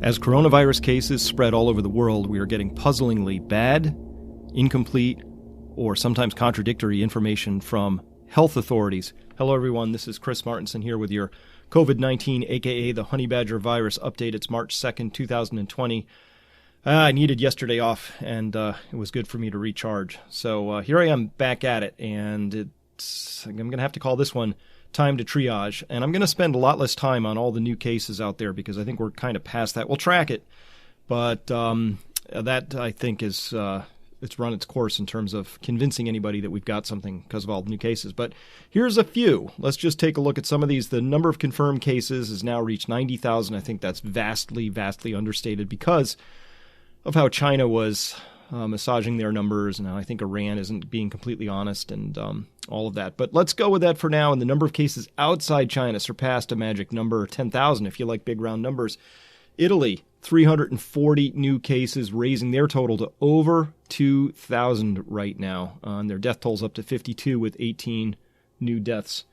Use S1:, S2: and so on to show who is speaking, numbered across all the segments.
S1: As coronavirus cases spread all over the world, we are getting puzzlingly bad, incomplete, or sometimes contradictory information from health authorities. Hello, everyone. This is Chris Martinson here with your COVID-19, aka the honey badger virus update. It's March 2nd, 2020. I needed yesterday off, and it was good for me to recharge. So here I am back at it, and I'm going to have to call this one time to triage. And I'm going to spend a lot less time on all the new cases out there because I think we're kind of past that. We'll track it, but that I think is it's run its course in terms of convincing anybody that we've got something because of all the new cases. But here's a few. Let's just take a look at some of these. The number of confirmed cases has now reached 90,000. I think that's vastly, vastly understated because of how China was massaging their numbers, and I think Iran isn't being completely honest, and all of that. But let's go with that for now. And the number of cases outside China surpassed a magic number, 10,000, if you like big round numbers. Italy, 340 new cases, raising their total to over 2,000 right now. And their death toll's up to 52 with 18 new deaths.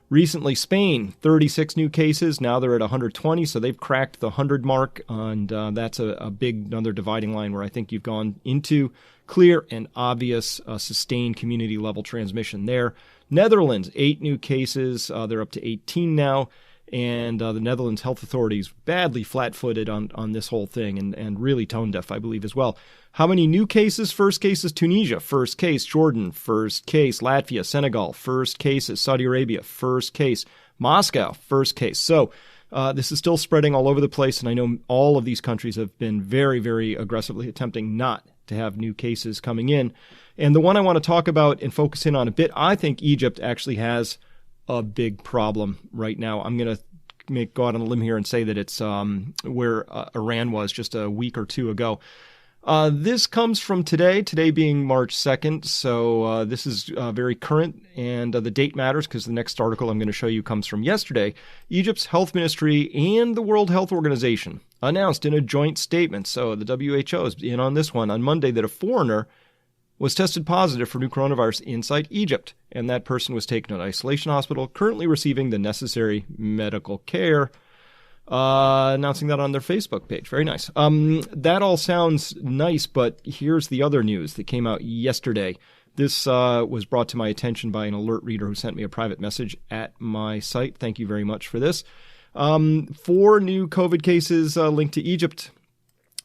S1: Recently, Spain, 36 new cases. Now they're at 120, so they've cracked the 100 mark, and that's a big another dividing line where I think you've gone into clear and obvious sustained community-level transmission there. Netherlands, 8 new cases. They're up to 18 now, and the Netherlands health authorities badly flat-footed on this whole thing and really tone-deaf, I believe, as well. How many new cases? First case is Tunisia. First case, Jordan. First case, Latvia, Senegal. First case is Saudi Arabia. First case, Moscow. First case. So this is still spreading all over the place, and I know all of these countries have been very, very aggressively attempting not to have new cases coming in. And the one I want to talk about and focus in on a bit, I think Egypt actually has a big problem right now. I'm going to go out on a limb here and say that it's where Iran was just a week or two ago. This comes from today being March 2nd, so this is very current, and the date matters because the next article I'm going to show you comes from yesterday. Egypt's health ministry and the World Health Organization announced in a joint statement, so the WHO is in on this one, on Monday that a foreigner was tested positive for new coronavirus inside Egypt, and that person was taken to an isolation hospital, currently receiving the necessary medical care. Announcing that on their Facebook page. Very nice. That all sounds nice, but here's the other news that came out yesterday. This was brought to my attention by an alert reader who sent me a private message at my site. Thank you very much for this. 4 new COVID cases linked to Egypt.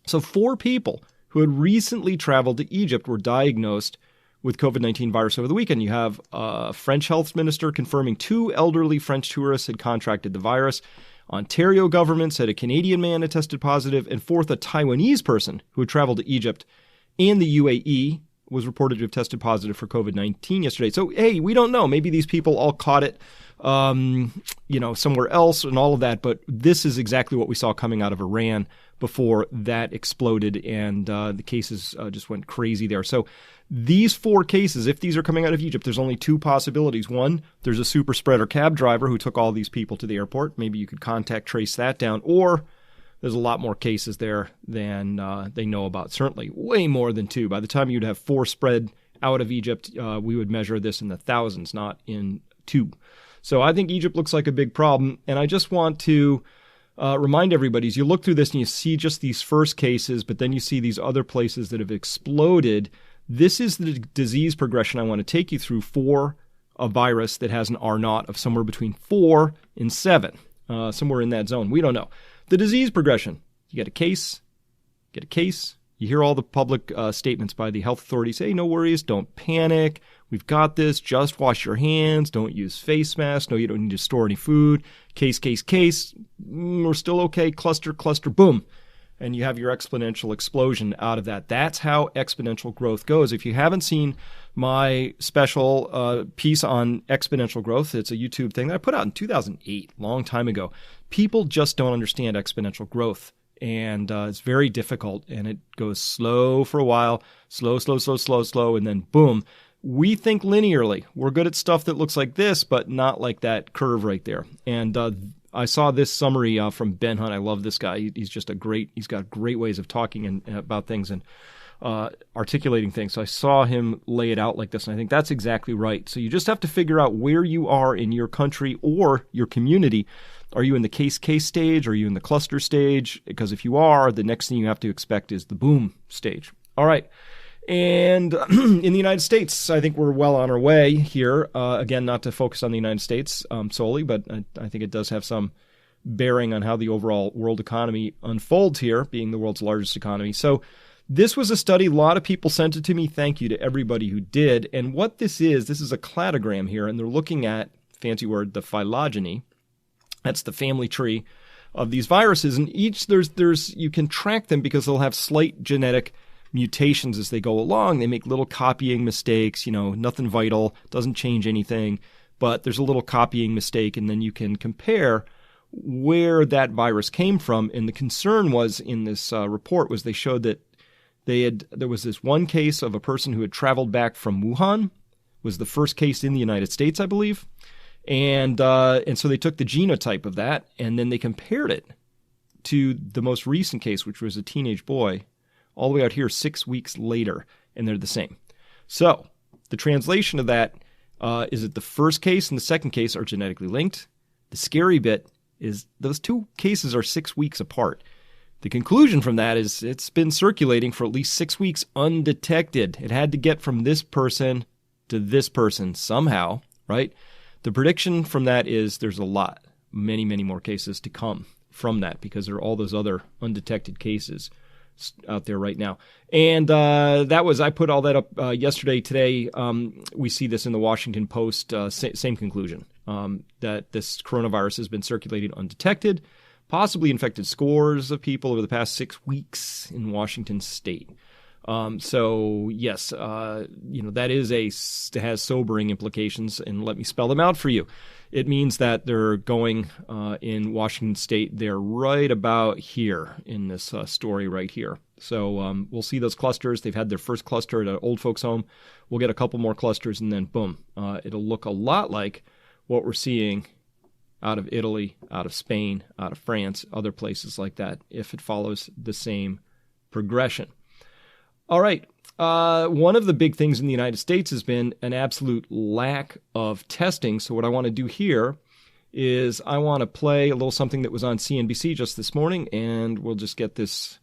S1: So 4 people who had recently traveled to Egypt were diagnosed with COVID-19 virus over the weekend. You have a French health minister confirming 2 elderly French tourists had contracted the virus. Ontario government said a Canadian man had tested positive, and fourth, a Taiwanese person who had traveled to Egypt and the UAE was reported to have tested positive for COVID-19 yesterday. So, hey, we don't know. Maybe these people all caught it, somewhere else and all of that. But this is exactly what we saw coming out of Iran before that exploded, and the cases just went crazy there. So these 4 cases, if these are coming out of Egypt, there's only 2 possibilities. One, there's a super spreader cab driver who took all these people to the airport. Maybe you could contact trace that down. Or there's a lot more cases there than they know about. Certainly way more than 2. By the time you'd have 4 spread out of Egypt, we would measure this in the thousands, not in 2. So I think Egypt looks like a big problem. And I just want to remind everybody, as you look through this and you see just these first cases, but then you see these other places that have exploded. This is the disease progression I want to take you through for a virus that has an R0 of somewhere between 4 and 7, somewhere in that zone. We don't know. The disease progression, you get a case. You hear all the public statements by the health authorities. Hey, no worries, don't panic. We've got this. Just wash your hands. Don't use face masks. No, you don't need to store any food. Case. We're still okay. Cluster, boom. And you have your exponential explosion out of that. That's how exponential growth goes. If you haven't seen my special piece on exponential growth, it's a YouTube thing that I put out in 2008, long time ago. People just don't understand exponential growth, and it's very difficult, and it goes slow for a while, slow, and then boom. We think linearly. We're good at stuff that looks like this, but not like that curve right there. And I saw this summary from Ben Hunt. I love this guy. He's just he's got great ways of talking about things and articulating things. So I saw him lay it out like this, and I think that's exactly right. So you just have to figure out where you are in your country or your community Are you in the case stage? Are you in the cluster stage? Because if you are, the next thing you have to expect is the boom stage. All right. And in the United States, I think we're well on our way here. Again, not to focus on the United States solely, but I think it does have some bearing on how the overall world economy unfolds here, being the world's largest economy. So this was a study. A lot of people sent it to me. Thank you to everybody who did. And what this is a cladogram here, and they're looking at, fancy word, the phylogeny. That's the family tree of these viruses. And each, you can track them because they'll have slight genetic mutations as they go along. They make little copying mistakes, nothing vital, doesn't change anything, but there's a little copying mistake, and then you can compare where that virus came from. And the concern was in this report was they showed that there was this one case of a person who had traveled back from Wuhan, was the first case in the United States, I believe. And so they took the genotype of that, and then they compared it to the most recent case, which was a teenage boy, all the way out here 6 weeks later, and they're the same. So the translation of that is that the first case and the second case are genetically linked. The scary bit is those two cases are 6 weeks apart. The conclusion from that is it's been circulating for at least 6 weeks undetected. It had to get from this person to this person somehow, right? The prediction from that is there's many, many more cases to come from that because there are all those other undetected cases out there right now. And I put all that up yesterday. Today, we see this in the Washington Post, same conclusion, that this coronavirus has been circulating undetected, possibly infected scores of people over the past 6 weeks in Washington state. So yes, that has sobering implications, and let me spell them out for you. It means that they're going in Washington state. They're right about here in this story right here. So we'll see those clusters. They've had their first cluster at an old folks home. We'll get a couple more clusters, and then boom, it'll look a lot like what we're seeing out of Italy, out of Spain, out of France, other places like that, if it follows the same progression. All right. One of the big things in the United States has been an absolute lack of testing. So what I want to do here is I want to play a little something that was on CNBC just this morning, and we'll just let this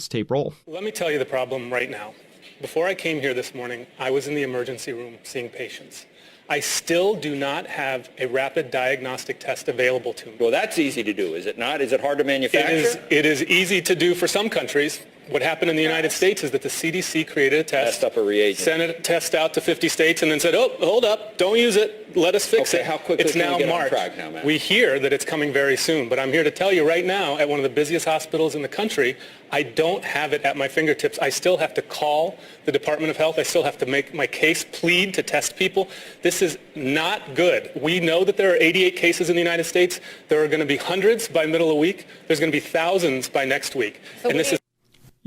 S1: tape roll.
S2: Let me tell you the problem right now. Before I came here this morning, I was in the emergency room seeing patients. I still do not have a rapid diagnostic test available to me.
S3: Well, that's easy to do, is it not? Is it hard to manufacture?
S2: It is easy to do for some countries. What happened in the United States is that the CDC created a test,
S3: up a reagent,
S2: sent a test out to 50 states, and then said, "Oh, hold up, don't use it. Let us fix it."
S3: How quickly
S2: it's
S3: can
S2: now
S3: we get
S2: March.
S3: on track now, Matt?
S2: We hear that it's coming very soon, but I'm here to tell you right now, at one of the busiest hospitals in the country, I don't have it at my fingertips. I still have to call the Department of Health. I still have to make my case, plead to test people. This is not good. We know that there are 88 cases in the United States. There are going to be hundreds by middle of the week. There's going to be thousands by next week. And this is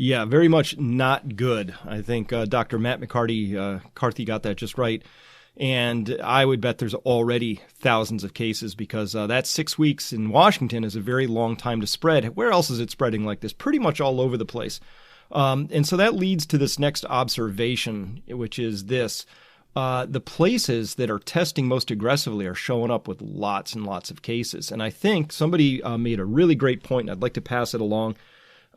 S1: Yeah, very much not good. I think Dr. Matt McCarthy got that just right. And I would bet there's already thousands of cases because that 6 weeks in Washington is a very long time to spread. Where else is it spreading like this? Pretty much all over the place. And so that leads to this next observation, which is this. The places that are testing most aggressively are showing up with lots and lots of cases. And I think somebody made a really great point, and I'd like to pass it along.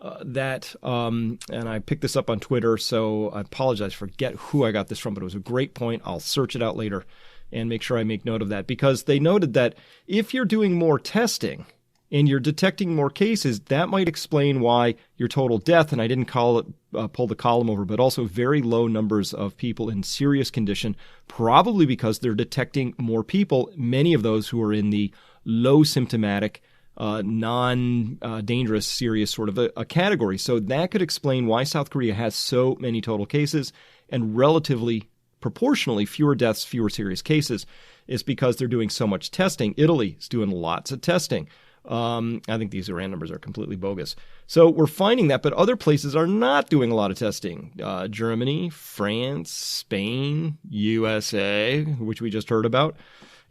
S1: And I picked this up on Twitter, so I apologize, forget who I got this from, but it was a great point. I'll search it out later and make sure I make note of that, because they noted that if you're doing more testing and you're detecting more cases, that might explain why your total death, and I didn't pull the column over, but also very low numbers of people in serious condition, probably because they're detecting more people, many of those who are in the low symptomatic non-dangerous, serious sort of a category. So that could explain why South Korea has so many total cases and relatively proportionally fewer deaths, fewer serious cases, is because they're doing so much testing. Italy is doing lots of testing. I think these Iran numbers are completely bogus. So we're finding that, but other places are not doing a lot of testing. Germany, France, Spain, USA, which we just heard about.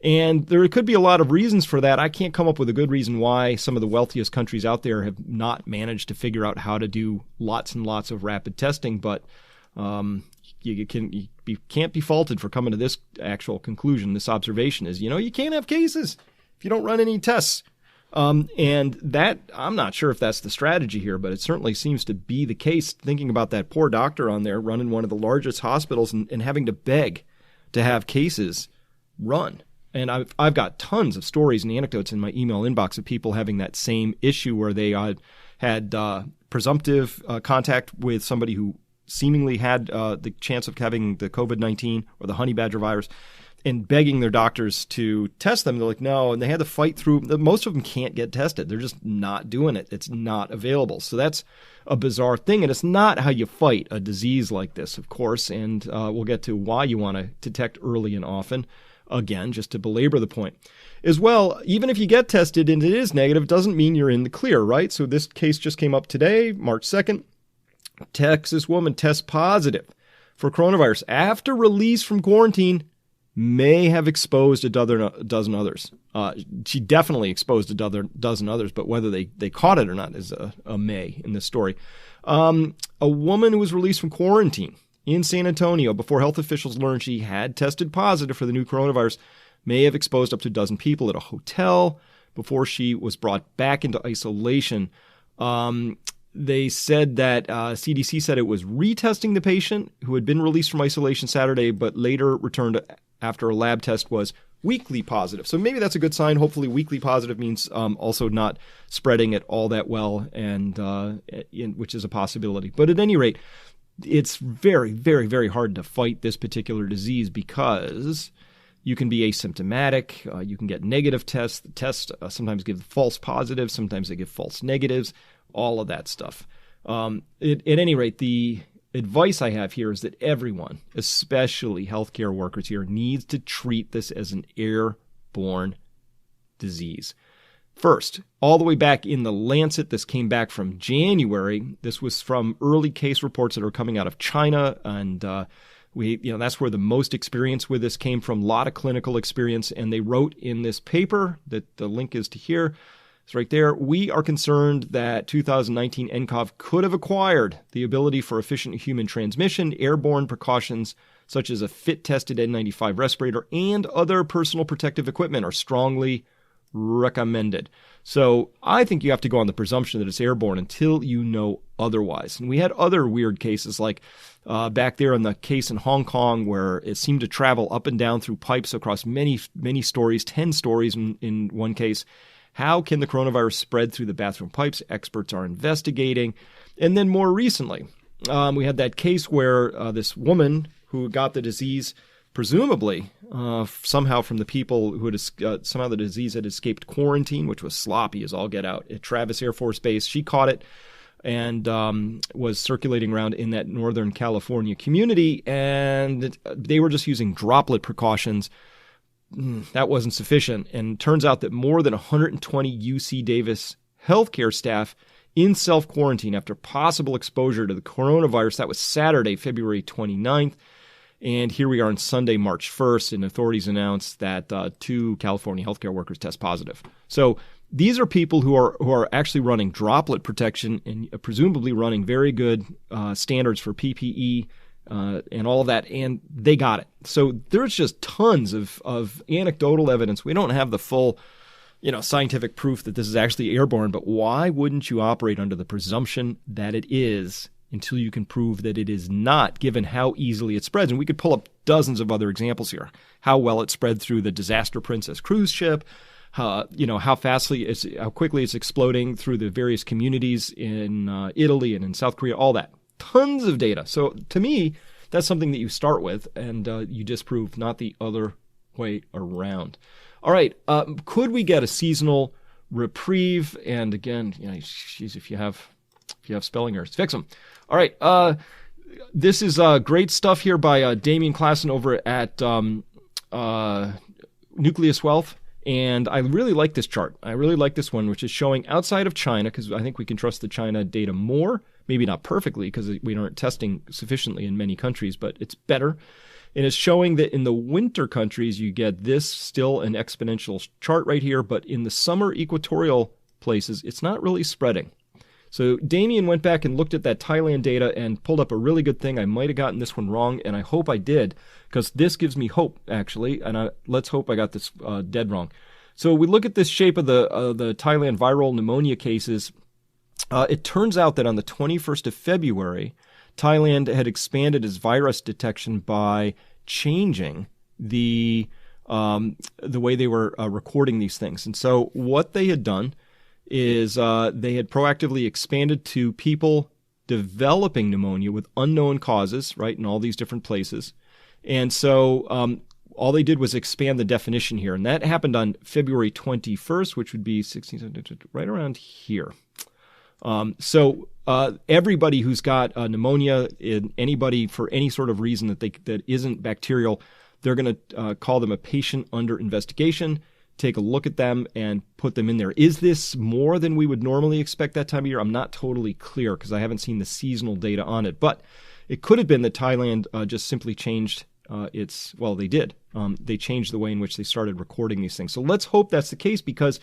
S1: And there could be a lot of reasons for that. I can't come up with a good reason why some of the wealthiest countries out there have not managed to figure out how to do lots and lots of rapid testing. But you can't be faulted for coming to this actual conclusion. This observation is, you can't have cases if you don't run any tests. And that, I'm not sure if that's the strategy here, but it certainly seems to be the case, thinking about that poor doctor on there running one of the largest hospitals and having to beg to have cases run. And I've got tons of stories and anecdotes in my email inbox of people having that same issue where they had presumptive contact with somebody who seemingly had the chance of having the COVID-19 or the honey badger virus, and begging their doctors to test them. They're like, no, and they had to fight through. Most of them can't get tested. They're just not doing it. It's not available. So that's a bizarre thing, and it's not how you fight a disease like this, of course, and we'll get to why you want to detect early and often. Again, just to belabor the point. As well, even if you get tested and it is negative, doesn't mean you're in the clear, right? So this case just came up today, March 2nd. Texas woman tests positive for coronavirus after release from quarantine. May have exposed a dozen others. She definitely exposed a dozen others, but whether they caught it or not is a may in this story. A woman who was released from quarantine in San Antonio before health officials learned she had tested positive for the new coronavirus may have exposed up to a dozen people at a hotel before she was brought back into isolation. They said that CDC said it was retesting the patient who had been released from isolation Saturday, but later returned after a lab test was weakly positive. So maybe that's a good sign. Hopefully weakly positive means also not spreading it all that well, and which is a possibility. But at any rate, it's very, very, very hard to fight this particular disease because you can be asymptomatic. You can get negative tests. The tests sometimes give false positives. Sometimes they give false negatives. All of that stuff. At any rate, the advice I have here is that everyone, especially healthcare workers here, needs to treat this as an airborne disease. First, all the way back in the Lancet, this came back from January. This was from early case reports that are coming out of China, and that's where the most experience with this came from. A lot of clinical experience, and they wrote in this paper that the link is to here. It's right there. We are concerned that 2019 nCoV could have acquired the ability for efficient human transmission. Airborne precautions such as a fit-tested N95 respirator and other personal protective equipment are strongly recommended. So I think you have to go on the presumption that it's airborne until you know otherwise. And we had other weird cases like back there in the case in Hong Kong where it seemed to travel up and down through pipes across many, many stories, 10 stories in one case. How can the coronavirus spread through the bathroom pipes? Experts are investigating. And then more recently, we had that case where this woman who got the disease, presumably somehow from the people who had somehow the disease had escaped quarantine, which was sloppy as all get out, at Travis Air Force Base. She caught it and was circulating around in that Northern California community, and they were just using droplet precautions. That wasn't sufficient, and turns out that more than 120 UC Davis healthcare staff in self-quarantine after possible exposure to the coronavirus. That was Saturday, February 29th, and here we are on Sunday, March 1st, and authorities announced that 2 California healthcare workers test positive. So these are people who are actually running droplet protection and presumably running very good standards for PPE, and all of that, and they got it. So there's just tons of anecdotal evidence. We don't have the full, scientific proof that this is actually airborne, but why wouldn't you operate under the presumption that it is until you can prove that it is not, given how easily it spreads? And we could pull up dozens of other examples here. How well it spread through the Disaster Princess cruise ship, how quickly it's exploding through the various communities in Italy and in South Korea, all that. Tons of data. So to me, that's something that you start with and you disprove, not the other way around. All right. Could we get a seasonal reprieve? And again, if you have spelling errors, fix them. All right. This is great stuff here by Damian Klassen over at Nucleus Wealth. And I really like this chart. I really like this one, which is showing outside of China, because I think we can trust the China data more. Maybe not perfectly, because we aren't testing sufficiently in many countries, but it's better. And it's showing that in the winter countries, you get this still an exponential chart right here, but in the summer equatorial places, it's not really spreading. So Damien went back and looked at that Thailand data and pulled up a really good thing. I might have gotten this one wrong, and I hope I did, because this gives me hope, actually, and let's hope I got this dead wrong. So we look at this shape of the Thailand viral pneumonia cases. It turns out that on the 21st of February, Thailand had expanded its virus detection by changing the way they were recording these things. And so what they had done is they had proactively expanded to people developing pneumonia with unknown causes, right, in all these different places. And so all they did was expand the definition here. And that happened on February 21st, which would be 16, right around here. So everybody who's got pneumonia, anybody for any sort of reason that isn't bacterial, they're going to call them a patient under investigation, take a look at them, and put them in there. Is this more than we would normally expect that time of year? I'm not totally clear because I haven't seen the seasonal data on it. But it could have been that Thailand just simply changed they did. They changed the way in which they started recording these things. So let's hope that's the case, because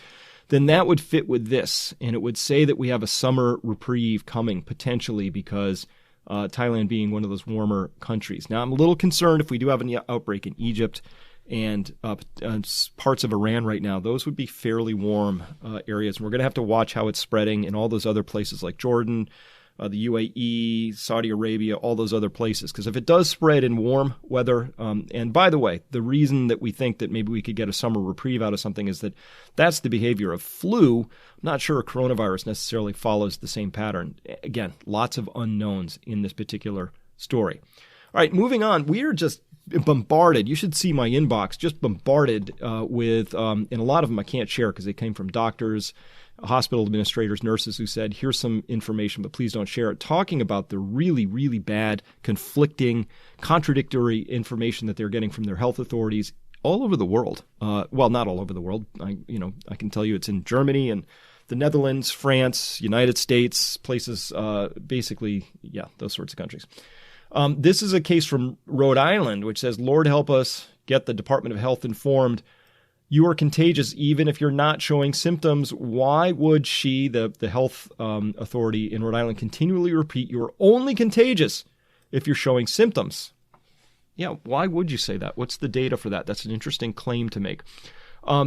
S1: then that would fit with this, and it would say that we have a summer reprieve coming, potentially, because Thailand being one of those warmer countries. Now, I'm a little concerned if we do have an outbreak in Egypt and parts of Iran right now. Those would be fairly warm areas, and we're going to have to watch how it's spreading in all those other places like Jordan, the UAE, Saudi Arabia, all those other places. Because if it does spread in warm weather, and by the way, the reason that we think that maybe we could get a summer reprieve out of something is that that's the behavior of flu. I'm not sure a coronavirus necessarily follows the same pattern. Again, lots of unknowns in this particular story. All right, moving on. We are just bombarded. You should see my inbox, just bombarded with, and a lot of them I can't share because they came from doctors, hospital administrators, nurses who said, here's some information, but please don't share it, talking about the really, really bad, conflicting, contradictory information that they're getting from their health authorities all over the world. Well, not all over the world. I can tell you it's in Germany and the Netherlands, France, United States, places, basically, those sorts of countries. This is a case from Rhode Island, which says, Lord help us get the Department of Health informed. You are contagious even if you're not showing symptoms. Why would she, the health authority in Rhode Island, continually repeat you are only contagious if you're showing symptoms? Yeah, why would you say that? What's the data for that? That's an interesting claim to make.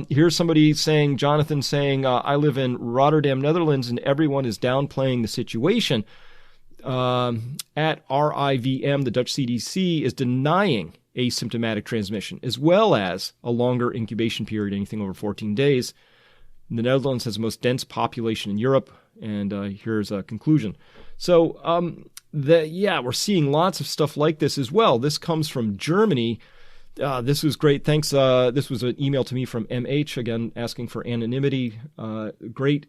S1: Here's somebody saying, Jonathan saying, I live in Rotterdam, Netherlands, and everyone is downplaying the situation. At RIVM, the Dutch CDC is denying asymptomatic transmission, as well as a longer incubation period, anything over 14 days. The Netherlands has the most dense population in Europe, and here's a conclusion. So, we're seeing lots of stuff like this as well. This comes from Germany. This was great. Thanks. This was an email to me from MH, again, asking for anonymity. Great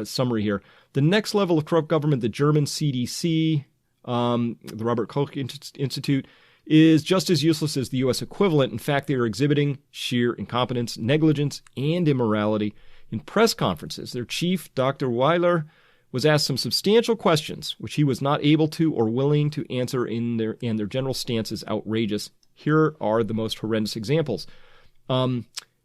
S1: summary here. The next level of corrupt government, the German CDC, the Robert Koch Institute, is just as useless as the U.S. equivalent. In fact, they are exhibiting sheer incompetence, negligence, and immorality. In press conferences, their chief, Dr. Weiler, was asked some substantial questions, which he was not able to or willing to answer, and their general stance is outrageous. Here are the most horrendous examples.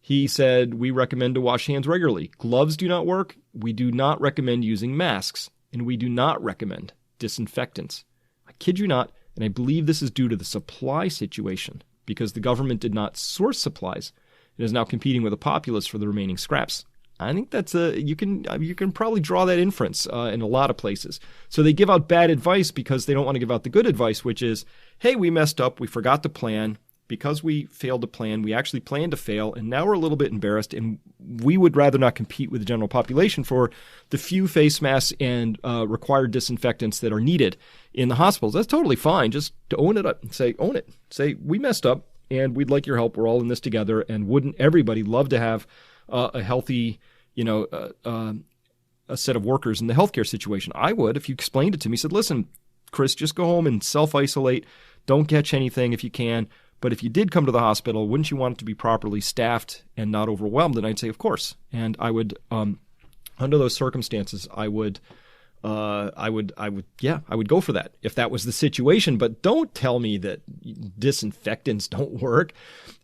S1: He said, we recommend to wash hands regularly. Gloves do not work. We do not recommend using masks, and we do not recommend disinfectants. I kid you not. And I believe this is due to the supply situation, because the government did not source supplies. It is now competing with the populace for the remaining scraps. I think that's you can probably draw that inference in a lot of places. So they give out bad advice because they don't want to give out the good advice, which is, hey, we messed up, we forgot to plan. Because we failed to plan, we actually planned to fail, and now we're a little bit embarrassed, and we would rather not compete with the general population for the few face masks and required disinfectants that are needed in the hospitals. That's totally fine. Just to own it up. Own it. Say, we messed up, and we'd like your help. We're all in this together, and wouldn't everybody love to have a healthy, a set of workers in the healthcare situation? I would, if you explained it to me, said, listen, Chris, just go home and self-isolate. Don't catch anything if you can. But if you did come to the hospital, wouldn't you want it to be properly staffed and not overwhelmed? And I'd say, of course. And I would, under those circumstances, I would go for that if that was the situation. But don't tell me that disinfectants don't work.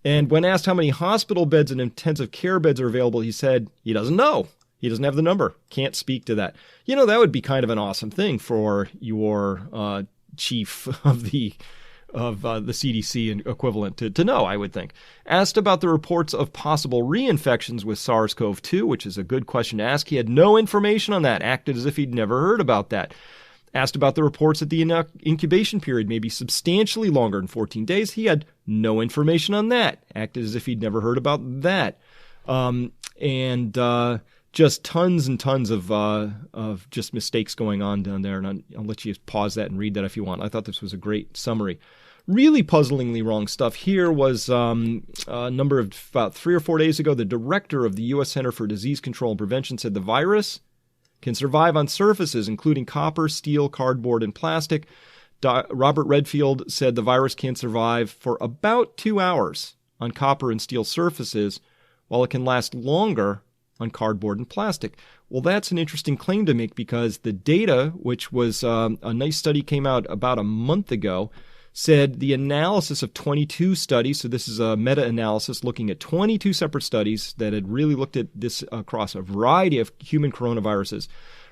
S1: And when asked how many hospital beds and intensive care beds are available, he said he doesn't know. He doesn't have the number. Can't speak to that. That would be kind of an awesome thing for your chief of the the CDC equivalent to know, I would think. Asked about the reports of possible reinfections with SARS-CoV-2, which is a good question to ask. He had no information on that, acted as if he'd never heard about that. Asked about the reports that the incubation period may be substantially longer than 14 days. He had no information on that, acted as if he'd never heard about that. Just tons and tons of just mistakes going on down there. And I'll let you pause that and read that if you want. I thought this was a great summary. Really puzzlingly wrong stuff here was a number of about 3 or 4 days ago, the director of the U.S. Center for Disease Control and Prevention said the virus can survive on surfaces including copper, steel, cardboard, and plastic. Robert Redfield said the virus can survive for about 2 hours on copper and steel surfaces, while it can last longer on cardboard and plastic. Well, that's an interesting claim to make because the data, which was a nice study came out about a month ago, said the analysis of 22 studies, so this is a meta-analysis looking at 22 separate studies that had really looked at this across a variety of human coronaviruses,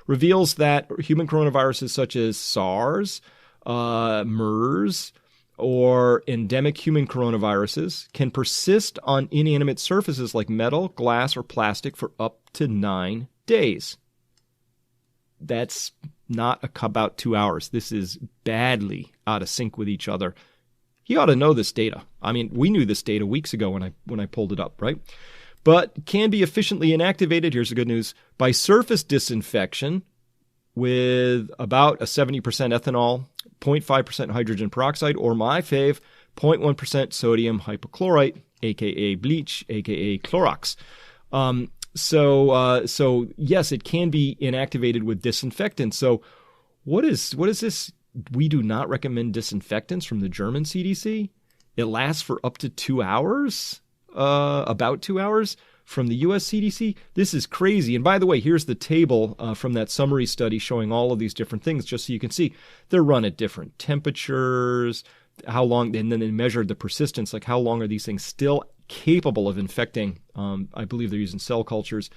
S1: reveals that human coronaviruses such as SARS, MERS, or endemic human coronaviruses can persist on inanimate surfaces like metal, glass, or plastic for up to 9 days. That's not about 2 hours. This is badly out of sync with each other. He ought to know this data. I mean, we knew this data weeks ago when I pulled it up, right? But can be efficiently inactivated, here's the good news, by surface disinfection with about a 70% ethanol, 0.5% hydrogen peroxide, or my fave, 0.1% sodium hypochlorite, aka bleach, aka Clorox. So yes, it can be inactivated with disinfectants. So what is this? We do not recommend disinfectants from the German CDC. It lasts for up to 2 hours, about 2 hours from the U.S. CDC. This is crazy. And by the way, here's the table from that summary study showing all of these different things, just so you can see. They're run at different temperatures, how long, and then they measured the persistence, like how long are these things still capable of infecting. I believe they're using cell cultures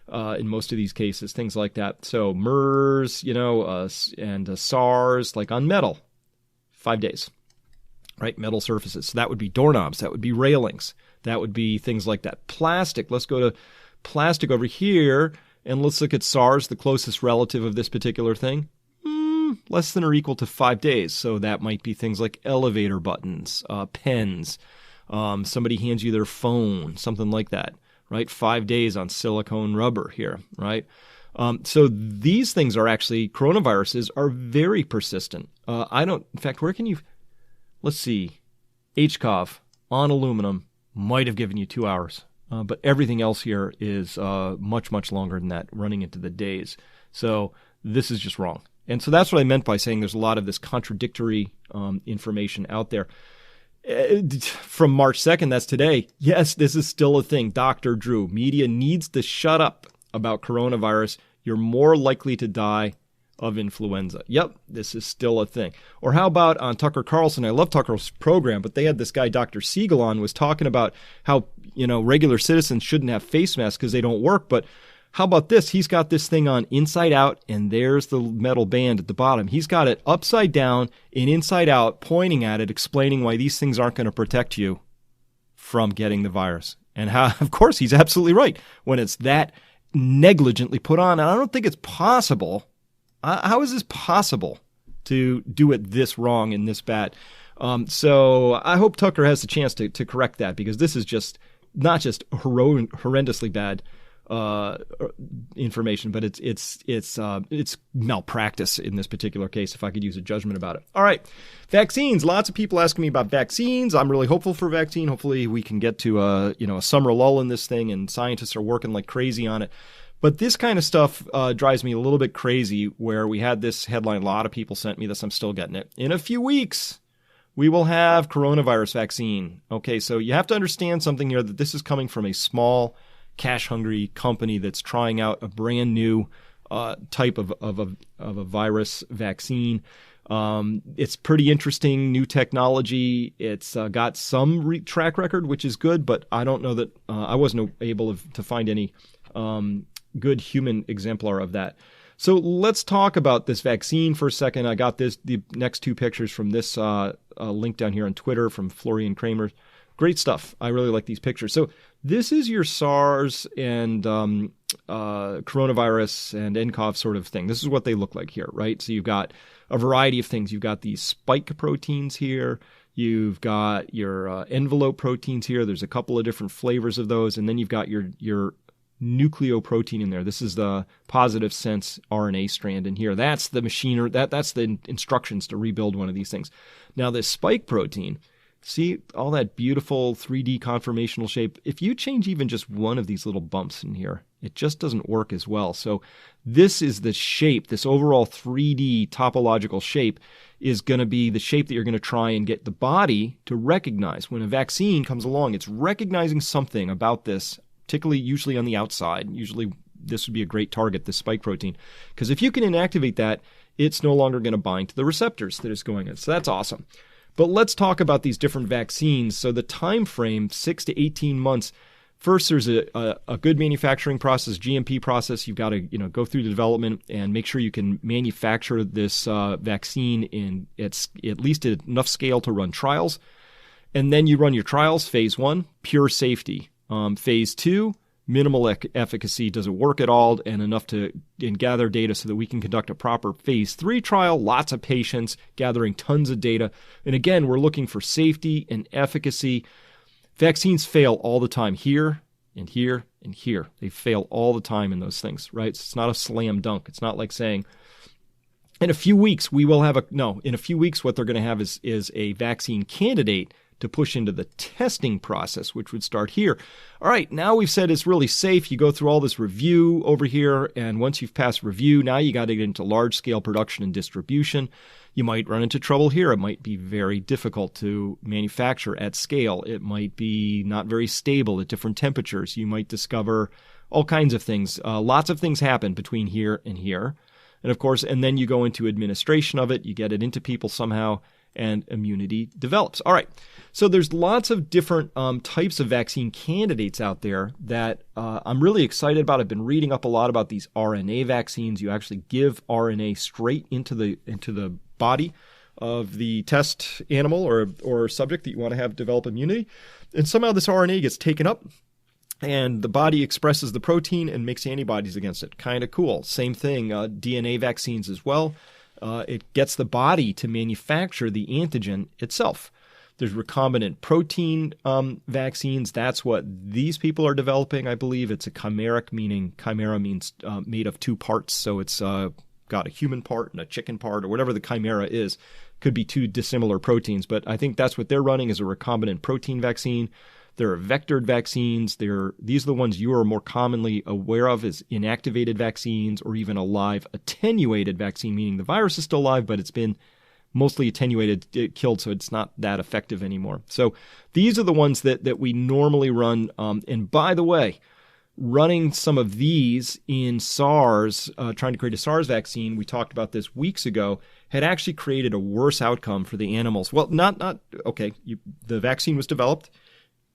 S1: in most of these cases, things like that. So MERS, and SARS, like on metal, 5 days, right? Metal surfaces. So that would be doorknobs. That would be railings. That would be things like that. Plastic. Let's go to plastic over here, and let's look at SARS, the closest relative of this particular thing. Less than or equal to 5 days. So that might be things like elevator buttons, pens. Somebody hands you their phone, something like that, right? 5 days on silicone rubber here, right? So these things are actually, coronaviruses are very persistent. In fact, where can you, let's see, HCOV on aluminum might have given you 2 hours, but everything else here is much, much longer than that, running into the days. So this is just wrong. And so that's what I meant by saying there's a lot of this contradictory information out there. From March 2nd, that's today. Yes, this is still a thing. Dr. Drew, media needs to shut up about coronavirus. You're more likely to die of influenza. Yep, this is still a thing. Or how about on Tucker Carlson? I love Tucker's program, but they had this guy, Dr. Siegel, on, was talking about how, regular citizens shouldn't have face masks because they don't work. But how about this? He's got this thing on inside out, and there's the metal band at the bottom. He's got it upside down and inside out, pointing at it, explaining why these things aren't going to protect you from getting the virus. And how, of course, he's absolutely right when it's that negligently put on. And I don't think it's possible. How is this possible to do it this wrong and this bad? So I hope Tucker has the chance to correct that, because this is just not just horrendously bad information, but it's malpractice in this particular case, if I could use a judgment about it. All right, vaccines. Lots of people asking me about vaccines. I'm really hopeful for a vaccine. Hopefully we can get to a summer lull in this thing, and scientists are working like crazy on it. But this kind of stuff drives me a little bit crazy, where we had this headline, a lot of people sent me this, I'm still getting it. In a few weeks, we will have coronavirus vaccine. Okay, so you have to understand something here, that this is coming from a small, cash-hungry company that's trying out a brand new type of a virus vaccine. It's pretty interesting, new technology. It's got some track record, which is good, but I don't know that I wasn't able to find any good human exemplar of that. So let's talk about this vaccine for a second. I got the next two pictures from this link down here on Twitter from Florian Kramer. Great stuff. I really like these pictures. So this is your SARS and coronavirus and nCoV sort of thing. This is what they look like here, right? So you've got a variety of things. You've got these spike proteins here. You've got your envelope proteins here. There's a couple of different flavors of those. And then you've got your nucleoprotein in there. This is the positive sense RNA strand in here. That's the machinery, that's the instructions to rebuild one of these things. Now this spike protein, see all that beautiful 3D conformational shape? If you change even just one of these little bumps in here, it just doesn't work as well. So this is the shape, this overall 3D topological shape is going to be the shape that you're going to try and get the body to recognize. When a vaccine comes along, it's recognizing something about this, particularly usually on the outside. Usually this would be a great target, this spike protein, because if you can inactivate that, it's no longer going to bind to the receptors that it's going in. So that's awesome. But let's talk about these different vaccines. So the time frame, 6 to 18 months. First, there's a good manufacturing process, GMP process. You've got to go through the development and make sure you can manufacture this vaccine in at least enough scale to run trials. And then you run your trials, phase 1, pure safety. Phase 2, minimal efficacy, doesn't work at all, and enough to gather data so that we can conduct a proper phase 3 trial, lots of patients, gathering tons of data. And again, we're looking for safety and efficacy. Vaccines fail all the time here and here and here. They fail all the time in those things, right? So it's not a slam dunk. It's not like saying, in a few weeks, in a few weeks, what they're going to have is a vaccine candidate to push into the testing process, which would start here. All right, now we've said it's really safe. You go through all this review over here, and once you've passed review, now you got to get into large-scale production and distribution. You might run into trouble here. It might be very difficult to manufacture at scale. It might be not very stable at different temperatures. You might discover all kinds of things. Lots of things happen between here and here. And of course, and then you go into administration of it. You get it into people somehow, and immunity develops. All right, so there's lots of different types of vaccine candidates out there that I'm really excited about. I've been reading up a lot about these RNA vaccines. You actually give RNA straight into the body of the test animal or subject that you want to have develop immunity, and somehow this RNA gets taken up, and the body expresses the protein and makes antibodies against it. Kind of cool. Same thing, DNA vaccines as well. It gets the body to manufacture the antigen itself. There's recombinant protein vaccines. That's what these people are developing, I believe. It's a chimeric, meaning chimera means made of two parts. So it's got a human part and a chicken part, or whatever the chimera is. Could be two dissimilar proteins, but I think that's what they're running is a recombinant protein vaccine. There are vectored vaccines. These are the ones you are more commonly aware of as inactivated vaccines, or even a live attenuated vaccine, meaning the virus is still alive, but it's been mostly attenuated, killed, so it's not that effective anymore. So these are the ones that we normally run. And by the way, running some of these in SARS, trying to create a SARS vaccine, we talked about this weeks ago, had actually created a worse outcome for the animals. Well, the vaccine was developed.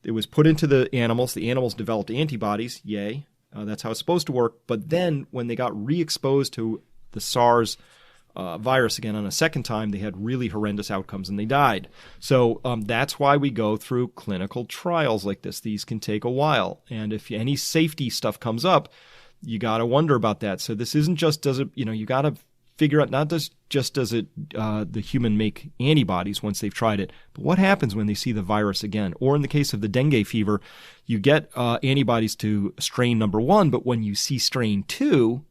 S1: It was put into the animals. The animals developed antibodies. Yay. That's how it's supposed to work. But then when they got re-exposed to the SARS virus again on a second time, they had really horrendous outcomes and they died. So that's why we go through clinical trials like this. These can take a while. And if any safety stuff comes up, you got to wonder about that. So this isn't just, you got to figure out not just does it the human make antibodies once they've tried it, but what happens when they see the virus again? Or in the case of the dengue fever, you get antibodies to strain number 1, but when you see strain 2,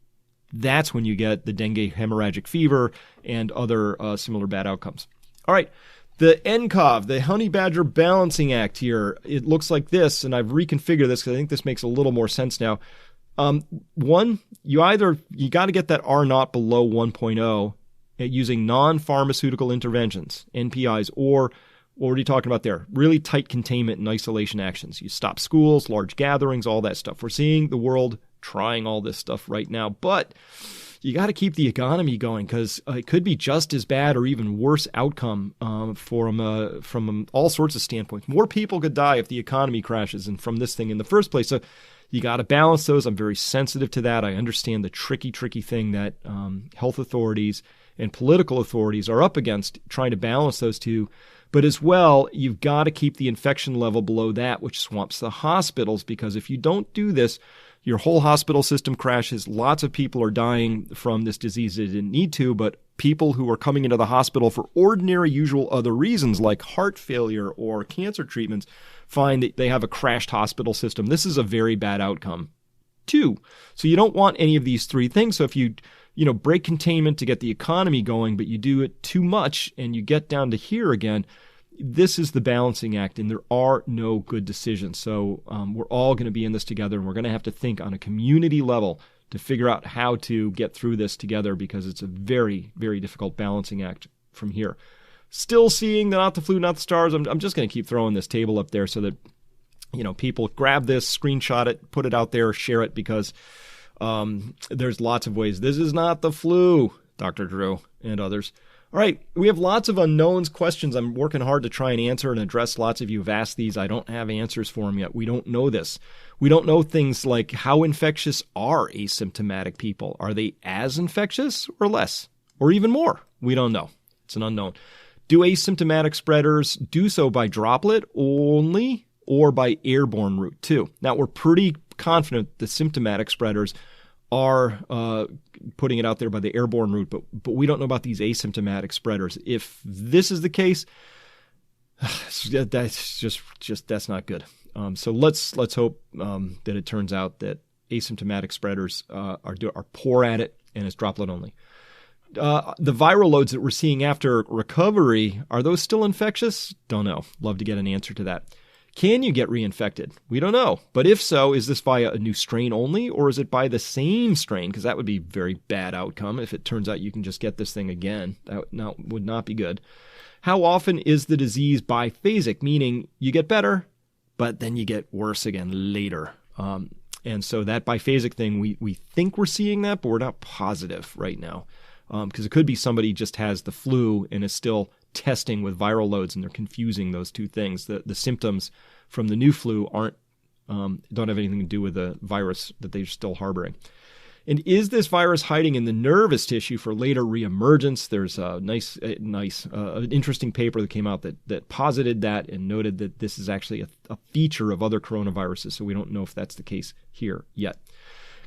S1: that's when you get the dengue hemorrhagic fever and other similar bad outcomes. All right, the nCoV, the Honey Badger Balancing Act here, it looks like this, and I've reconfigured this because I think this makes a little more sense now. One, you got to get that R0 below 1.0 using non-pharmaceutical interventions, NPIs, or what are you talking about there? Really tight containment and isolation actions. You stop schools, large gatherings, all that stuff. We're seeing the world trying all this stuff right now, but you got to keep the economy going because it could be just as bad or even worse outcome from all sorts of standpoints. More people could die if the economy crashes and from this thing in the first place. So you got to balance those. I'm very sensitive to that. I understand the tricky thing that health authorities and political authorities are up against, trying to balance those two. But as well, you've got to keep the infection level below that, which swamps the hospitals, because if you don't do this, your whole hospital system crashes. Lots of people are dying from this disease they didn't need to, but people who are coming into the hospital for ordinary, usual other reasons like heart failure or cancer treatments find that they have a crashed hospital system. This is a very bad outcome, too. So you don't want any of these three things. So if you break containment to get the economy going, but you do it too much and you get down to here again, this is the balancing act, and there are no good decisions. So we're all going to be in this together, and we're going to have to think on a community level to figure out how to get through this together, because it's a very, very difficult balancing act from here. Still seeing the not the flu, not the stars. I'm just going to keep throwing this table up there so that people grab this, screenshot it, put it out there, share it, because there's lots of ways. This is not the flu, Dr. Drew and others. All right, we have lots of unknowns, questions I'm working hard to try and answer and address. Lots of you have asked these. I don't have answers for them yet. We don't know this. We don't know things like how infectious are asymptomatic people. Are they as infectious or less or even more? We don't know. It's an unknown. Do asymptomatic spreaders do so by droplet only or by airborne route too? Now, we're pretty confident the symptomatic spreaders are putting it out there by the airborne route, but we don't know about these asymptomatic spreaders. If this is the case, that's not good. So let's hope that it turns out that asymptomatic spreaders are poor at it and it's droplet only. The viral loads that we're seeing after recovery, are those still infectious? Don't know. Love to get an answer to that. Can you get reinfected? We don't know. But if so, is this via a new strain only, or is it by the same strain? Because that would be a very bad outcome if it turns out you can just get this thing again. That would not be good. How often is the disease biphasic, meaning you get better, but then you get worse again later? And so that biphasic thing, we think we're seeing that, but we're not positive right now. Because it could be somebody just has the flu and is still testing with viral loads, and they're confusing those two things. The symptoms from the new flu don't have anything to do with the virus that they're still harboring. And is this virus hiding in the nervous tissue for later reemergence? There's a nice, interesting paper that came out that posited that and noted that this is actually a feature of other coronaviruses, so we don't know if that's the case here yet.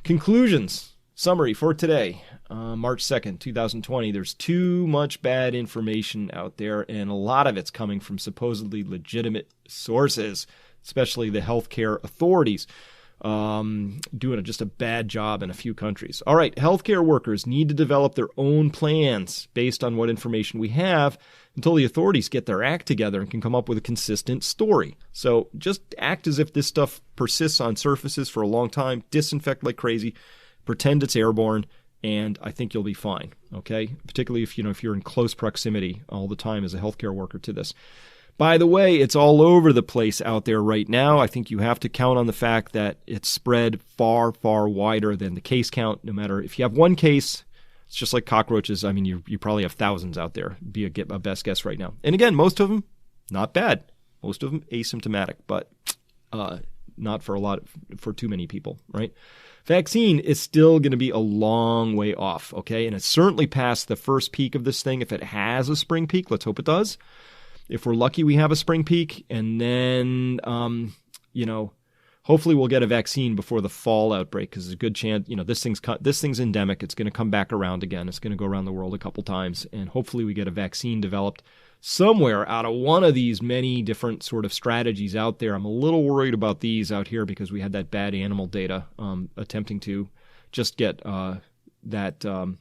S1: Conclusions. Summary for today, March 2nd, 2020. There's too much bad information out there, and a lot of it's coming from supposedly legitimate sources, especially the healthcare authorities, doing just a bad job in a few countries. All right, healthcare workers need to develop their own plans based on what information we have until the authorities get their act together and can come up with a consistent story. So just act as if this stuff persists on surfaces for a long time, disinfect like crazy, pretend it's airborne, and I think you'll be fine, okay? Particularly if you're in close proximity all the time as a healthcare worker to this. By the way, it's all over the place out there right now. I think you have to count on the fact that it's spread far, far wider than the case count. No matter if you have one case, it's just like cockroaches. I mean, you probably have thousands out there. Be a best guess right now. And again, most of them, not bad. Most of them asymptomatic, but not for too many people, right? Vaccine is still going to be a long way off, okay? And it's certainly past the first peak of this thing. If it has a spring peak, let's hope it does. If we're lucky, we have a spring peak. And then, hopefully we'll get a vaccine before the fall outbreak, because there's a good chance, this thing's endemic. It's going to come back around again. It's going to go around the world a couple times. And hopefully we get a vaccine developed somewhere out of one of these many different sort of strategies out there. I'm a little worried about these out here because we had that bad animal data attempting to just get that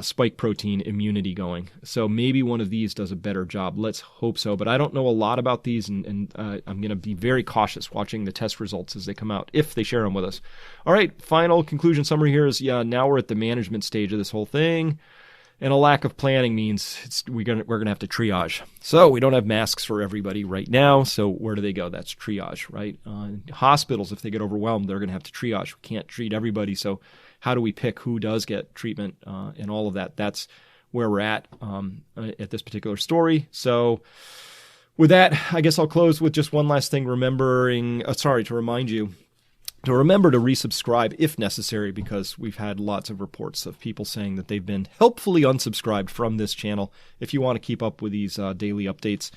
S1: spike protein immunity going. So maybe one of these does a better job. Let's hope so. But I don't know a lot about these, and I'm going to be very cautious watching the test results as they come out, if they share them with us. All right, final conclusion summary here is, now we're at the management stage of this whole thing. And a lack of planning means we're gonna have to triage. So we don't have masks for everybody right now. So where do they go? That's triage, right? Hospitals, if they get overwhelmed, they're gonna have to triage. We can't treat everybody. So how do we pick who does get treatment and all of that. That's where we're at this particular story. So with that, I guess I'll close with just one last thing, to remind you to remember to resubscribe if necessary, because we've had lots of reports of people saying that they've been helpfully unsubscribed from this channel. If you want to keep up with these daily updates,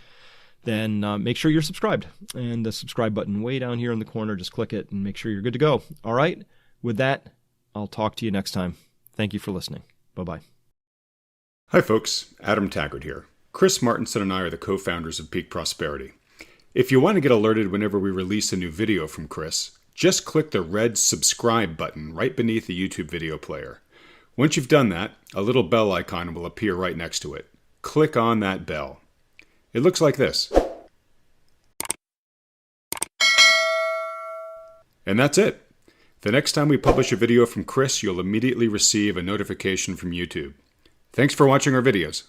S1: then make sure you're subscribed. And the subscribe button way down here in the corner, just click it and make sure you're good to go. All right? With that, I'll talk to you next time. Thank you for listening. Bye-bye.
S4: Hi folks, Adam Taggart here. Chris Martinson and I are the co-founders of Peak Prosperity. If you want to get alerted whenever we release a new video from Chris, just click the red subscribe button right beneath the YouTube video player. Once you've done that, a little bell icon will appear right next to it. Click on that bell. It looks like this. And that's it. The next time we publish a video from Chris, you'll immediately receive a notification from YouTube. Thanks for watching our videos.